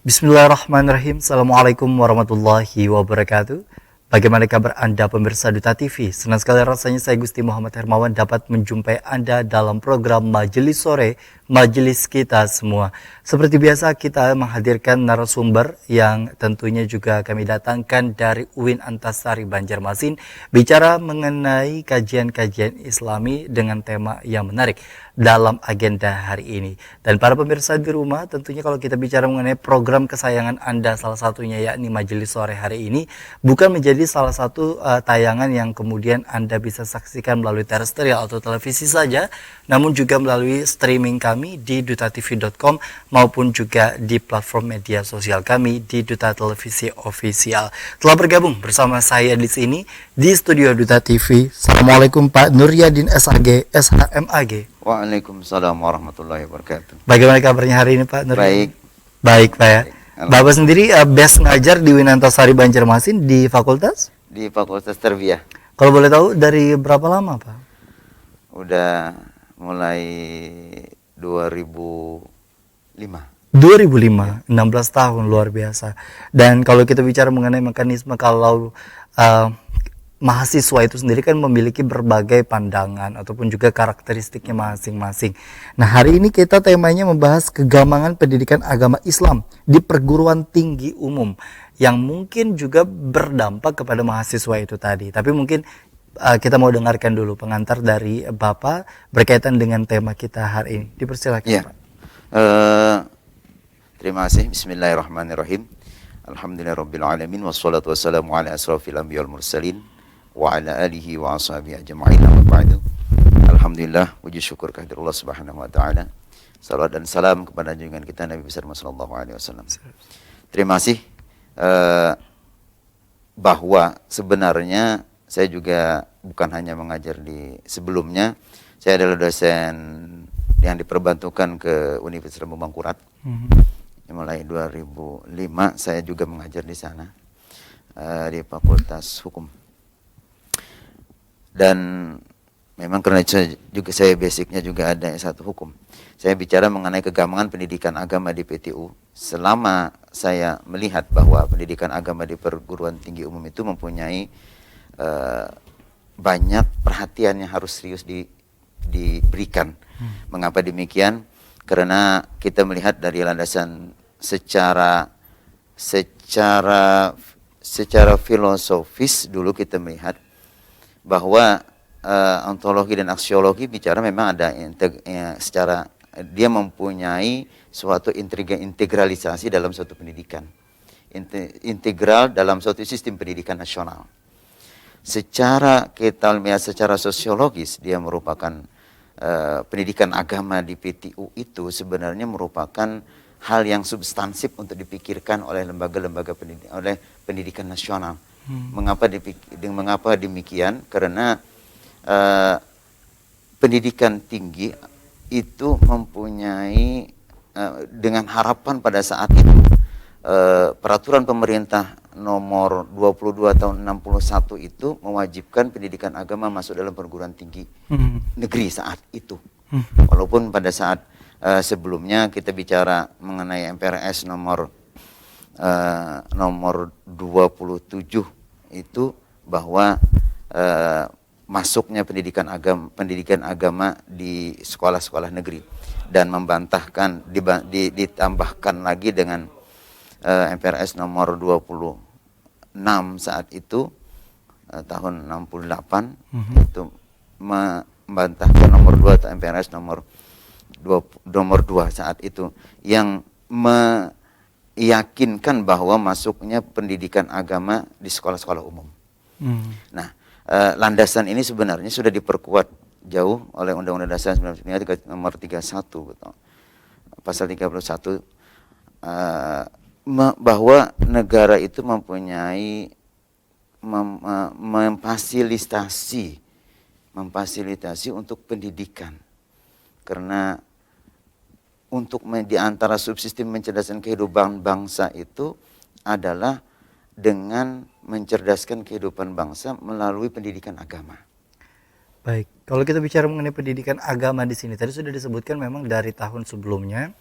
Bismillahirrahmanirrahim. Assalamualaikum warahmatullahi wabarakatuh. Bagaimana kabar Anda pemirsa Duta TV? Senang sekali rasanya saya Gusti Muhammad Hermawan dapat menjumpai Anda dalam program Majelis Sore, Majelis Kita Semua. Seperti biasa kita menghadirkan narasumber yang tentunya juga kami datangkan dari UIN Antasari Banjarmasin, bicara mengenai kajian-kajian Islami dengan tema yang menarik dalam agenda hari ini. Dan para pemirsa di rumah, tentunya kalau kita bicara mengenai program kesayangan Anda, salah satunya yakni Majelis Sore hari ini, bukan menjadi salah satu tayangan yang kemudian Anda bisa saksikan melalui terestrial atau televisi saja, namun juga melalui streaming kami di dutatv.com maupun juga di platform media sosial kami di Duta Televisi Official. Telah bergabung bersama saya di sini di studio Duta TV. Assalamualaikum Pak Nuryadin SAG, SHMAG. Waalaikumsalam warahmatullahi wabarakatuh. Bagaimana kabarnya hari ini Pak Nuryadin? Baik. Baik Pak ya. Baik. Bapak sendiri best ngajar di UIN Antasari Banjarmasin di fakultas? Di Fakultas Tarbiyah. Kalau boleh tahu dari berapa lama Pak? Udah mulai 2005. 2005, 16 tahun, luar biasa. Dan kalau kita bicara mengenai mekanisme, kalau mahasiswa itu sendiri kan memiliki berbagai pandangan ataupun juga karakteristiknya masing-masing. Nah, hari ini kita temanya membahas kegamangan pendidikan agama Islam di perguruan tinggi umum yang mungkin juga berdampak kepada mahasiswa itu tadi. Tapi mungkin kita mau dengarkan dulu pengantar dari Bapak berkaitan dengan tema kita hari ini. Dipersilakan Ya. Pak. Terima kasih. Bismillahirrahmanirrahim. Alhamdulillahirrabbilalamin. Wassalatu wassalamu ala asrafil anbiya wal mursalin wa ala alihi wa ashabihi ajma'in. Amma ba'du. Alhamdulillah, puji syukur kehadirat Allah Subhanahu wa taala. Salawat dan salam kepada junjungan kita Nabi besar Muhammad sallallahu alaihi wasallam. Terima kasih bahwa sebenarnya saya juga bukan hanya mengajar di sebelumnya, saya adalah dosen yang diperbantukan ke Universitas Lambung Mangkurat. Mulai 2005 saya juga mengajar di sana di Fakultas Hukum. Dan memang karena saya basicnya juga ada S1 Hukum. Saya bicara mengenai kegamangan pendidikan agama di PTU. Selama saya melihat bahwa pendidikan agama di perguruan tinggi umum itu mempunyai banyak perhatian yang harus serius diberikan. Mengapa demikian? Karena kita melihat dari landasan secara filosofis dulu kita melihat bahwa ontologi dan aksiologi bicara memang ada secara dia mempunyai suatu integralisasi dalam suatu pendidikan, integral dalam suatu sistem pendidikan nasional. Secara kita lihat secara sosiologis dia merupakan pendidikan agama di PTU itu sebenarnya merupakan hal yang substansif untuk dipikirkan oleh lembaga-lembaga pendidikan nasional. Mengapa demikian? Karena pendidikan tinggi itu mempunyai dengan harapan pada saat itu peraturan pemerintah nomor 22 tahun 61 itu mewajibkan pendidikan agama masuk dalam perguruan tinggi negeri saat itu. Walaupun pada saat sebelumnya kita bicara mengenai MPRS nomor 27 itu bahwa masuknya pendidikan agama di sekolah-sekolah negeri dan membantahkan ditambahkan lagi dengan MPRS nomor 26 saat itu tahun 68 itu membantahkan nomor 2 MPRS nomor 2 saat itu yang meyakinkan bahwa masuknya pendidikan agama di sekolah-sekolah umum. Nah, landasan ini sebenarnya sudah diperkuat jauh oleh Undang-Undang Dasar 1945 nomor 31 betul. Pasal 31 bahwa negara itu mempunyai memfasilitasi untuk pendidikan. Karena untuk di antara subsistem mencerdaskan kehidupan bangsa itu adalah dengan mencerdaskan kehidupan bangsa melalui pendidikan agama. Baik, kalau kita bicara mengenai pendidikan agama di sini, tadi sudah disebutkan memang dari tahun sebelumnya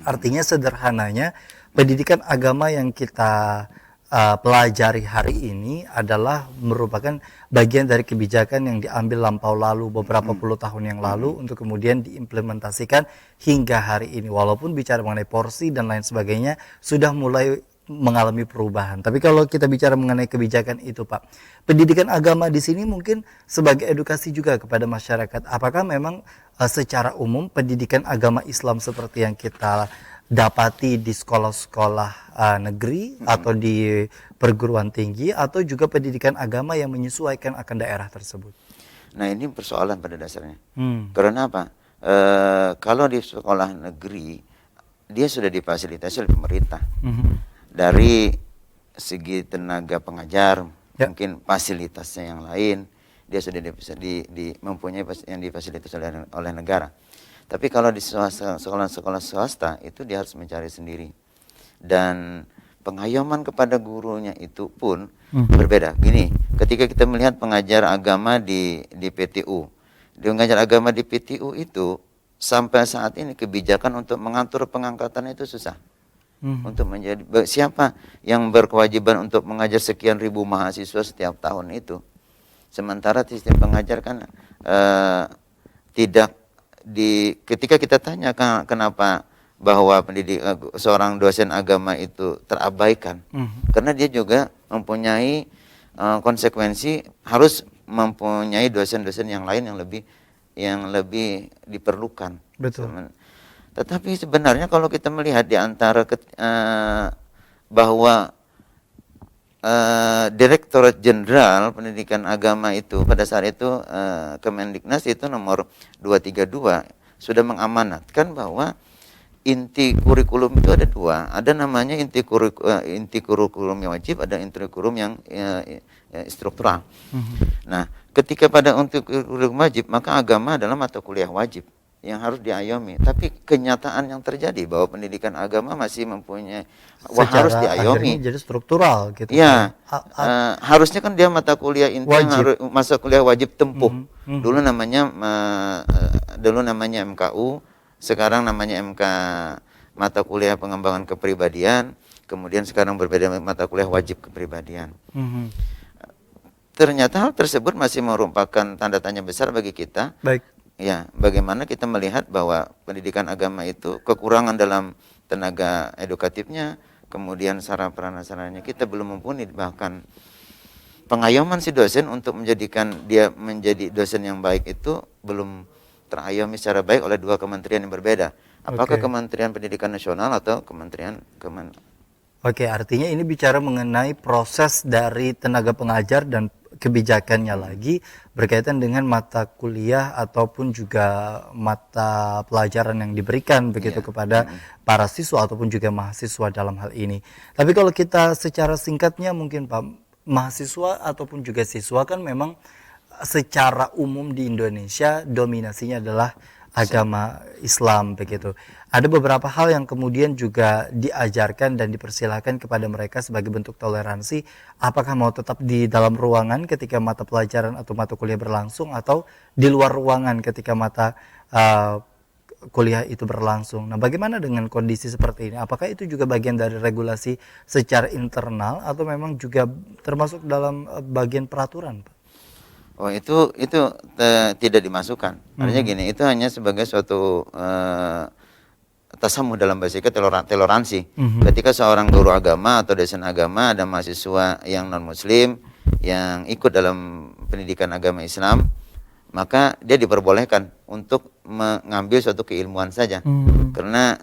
Artinya sederhananya pendidikan agama yang kita pelajari hari ini adalah merupakan bagian dari kebijakan yang diambil lampau lalu beberapa puluh tahun yang lalu untuk kemudian diimplementasikan hingga hari ini. Walaupun bicara mengenai porsi dan lain sebagainya sudah mulai mengalami perubahan. Tapi kalau kita bicara mengenai kebijakan itu, Pak, pendidikan agama di sini mungkin sebagai edukasi juga kepada masyarakat. Apakah memang secara umum pendidikan agama Islam seperti yang kita dapati di sekolah-sekolah negeri atau di perguruan tinggi atau juga pendidikan agama yang menyesuaikan akan daerah tersebut? Nah, ini persoalan pada dasarnya. Karena apa? Kalau di sekolah negeri dia sudah difasilitasi oleh pemerintah. Dari segi tenaga pengajar, mungkin fasilitasnya yang lain, dia sudah mempunyai yang difasilitasi oleh negara. Tapi kalau di sekolah-sekolah swasta itu dia harus mencari sendiri. Dan pengayoman kepada gurunya itu pun berbeda. Gini, ketika kita melihat pengajar agama di PTU, pengajar agama di PTU itu sampai saat ini kebijakan untuk mengatur pengangkatan itu susah. Untuk menjadi siapa yang berkewajiban untuk mengajar sekian ribu mahasiswa setiap tahun itu. Sementara sistem pengajar kan tidak ketika kita tanya kenapa bahwa seorang dosen agama itu terabaikan, karena dia juga mempunyai konsekuensi harus mempunyai dosen-dosen yang lain yang lebih diperlukan. Betul. Tetapi sebenarnya kalau kita melihat di antara bahwa Direktorat Jenderal Pendidikan Agama itu pada saat itu Kemendiknas itu nomor 232 sudah mengamanatkan bahwa inti kurikulum itu ada dua, ada namanya inti kurikulum yang wajib, ada inti kurikulum yang struktural. Nah, ketika pada inti kurikulum wajib maka agama adalah mata kuliah wajib yang harus diayomi. Tapi kenyataan yang terjadi bahwa pendidikan agama masih mempunyai harus diayomi. Jadi struktural gitu. Ya, harusnya kan dia mata kuliah inti harus masa kuliah wajib tempuh. Dulu namanya MKU, sekarang namanya MK mata kuliah pengembangan kepribadian, kemudian sekarang berbeda mata kuliah wajib kepribadian. Ternyata hal tersebut masih merupakan tanda tanya besar bagi kita. Baik. Ya, bagaimana kita melihat bahwa pendidikan agama itu kekurangan dalam tenaga edukatifnya, kemudian sarana prasarana kita belum mumpuni, bahkan pengayoman si dosen untuk menjadikan dia menjadi dosen yang baik itu belum terayomi secara baik oleh dua kementerian yang berbeda. Apakah Kementerian Pendidikan Nasional atau Kementerian Oke, artinya ini bicara mengenai proses dari tenaga pengajar dan kebijakannya lagi berkaitan dengan mata kuliah ataupun juga mata pelajaran yang diberikan begitu kepada para siswa ataupun juga mahasiswa dalam hal ini. Tapi kalau kita secara singkatnya mungkin Pak, mahasiswa ataupun juga siswa kan memang secara umum di Indonesia dominasinya adalah agama Islam begitu. Ada beberapa hal yang kemudian juga diajarkan dan dipersilahkan kepada mereka sebagai bentuk toleransi. Apakah mau tetap di dalam ruangan ketika mata pelajaran atau mata kuliah berlangsung atau di luar ruangan ketika mata kuliah itu berlangsung. Nah, bagaimana dengan kondisi seperti ini? Apakah itu juga bagian dari regulasi secara internal atau memang juga termasuk dalam bagian peraturan, Pak? Oh, itu tidak dimasukkan. Artinya gini, itu hanya sebagai suatu tasamuh dalam bahasa kita, toleransi. Ketika seorang guru agama atau dosen agama ada mahasiswa yang non muslim yang ikut dalam pendidikan agama Islam, maka dia diperbolehkan untuk mengambil suatu keilmuan saja. Karena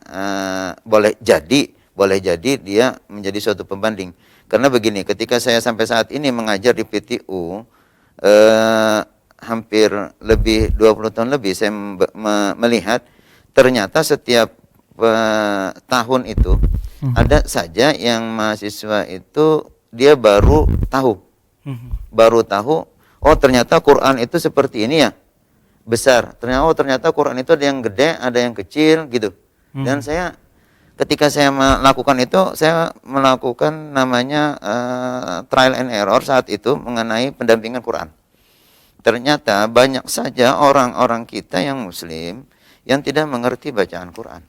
boleh jadi dia menjadi suatu pembanding. Karena begini, ketika saya sampai saat ini mengajar di PTU hampir lebih 20 tahun lebih, saya melihat ternyata setiap tahun itu ada saja yang mahasiswa itu dia baru tahu oh ternyata Quran itu seperti ini ya, besar. Ternyata Quran itu ada yang gede, ada yang kecil gitu. Dan saya ketika saya melakukan itu, saya melakukan namanya trial and error saat itu mengenai pendampingan Quran. Ternyata banyak saja orang-orang kita yang muslim yang tidak mengerti bacaan Quran.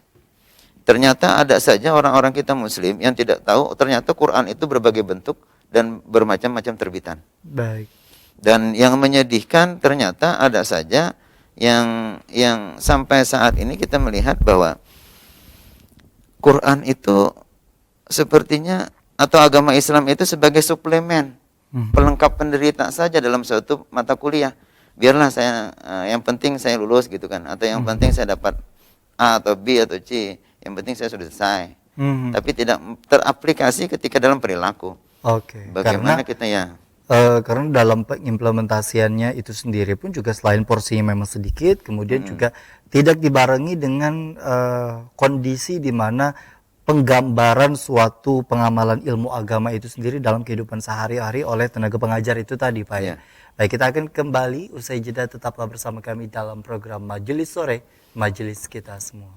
ternyata ada saja orang-orang kita muslim yang tidak tahu ternyata Quran itu berbagai bentuk dan bermacam-macam terbitan. Baik. Dan yang menyedihkan ternyata ada saja yang sampai saat ini kita melihat bahwa Quran itu sepertinya atau agama Islam itu sebagai suplemen, pelengkap penderita saja dalam suatu mata kuliah. Biarlah saya yang penting saya lulus gitu kan, atau yang penting saya dapat A atau B atau C, yang penting saya sudah selesai. Tapi tidak teraplikasi ketika dalam perilaku. Oke. Bagaimana kita ya? Karena dalam pengimplementasiannya itu sendiri pun juga selain porsinya memang sedikit, kemudian juga tidak dibarengi dengan kondisi di mana penggambaran suatu pengamalan ilmu agama itu sendiri dalam kehidupan sehari-hari oleh tenaga pengajar itu tadi, Pak. Ya. Baik, kita akan kembali usai jeda, tetaplah bersama kami dalam program Majelis Sore, Majelis Kita Semua.